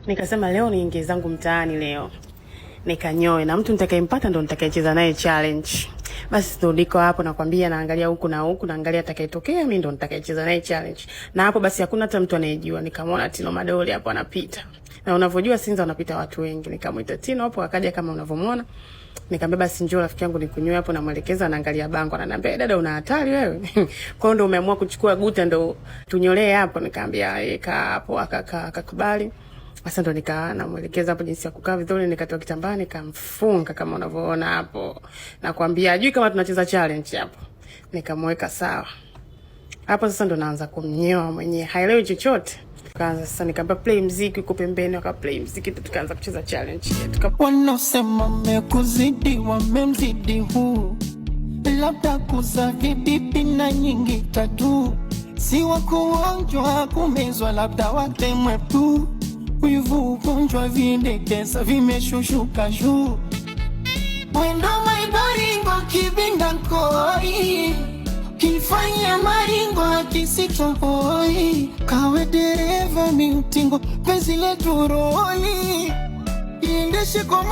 Nikasema leo niingie zangu mtaani leo. Nikanyoe na mtu nitakayempata ndo nitakayecheza naye challenge. Basi ndo niko hapo nakwambia, naangalia huku na huku, naangalia atakayetokea mimi ndo nitakayecheza naye challenge. Na hapo basi hakuna hata mtu anayejua. Nikamwona Tino Madoli hapo anapita. Na unavyojua Sinza wanapita watu wengi. Nikamuita Tino hapo akaja kama unavyomuona. Nikamwambia basi njoo rafiki yangu nikunyoe hapo, na mwelekeza anaangalia bango ananiambia dada una hatari wewe. Kwa hiyo ndo umeamua kuchukua guta ndo tunyolee hapo. Nikamwambia kaa hapo, akakubali. Sasa ndo namuelekeza hapo jinsi ya kukaa vizuri, nikatoa kitambaa nikamfunga kama unavyoona hapo. Nakwambia ajui kama tunacheza challenge hapo. Nikamweka sawa. Hapo sasa ndo naanza kumnyoa mwenyewe. Haelewi chochote. Kaanza sasa nikamwambia play muziki uko pembeni, play muziki tukaanza kucheza challenge yetu. Wanasema mmekuzidi wamemzidi huu. Labda kusafi bibi na nyingi tatu. Si wakuonjwa kumezwa labda watemwe tu. Wivu ugonjwa vindekesa vimeshushuka juu. Mwendo maibaringo kibinda nkoi. Kifanya maringo kisitoboi. Kawe dereva miutingo pezi letu roli. Indeshe kwa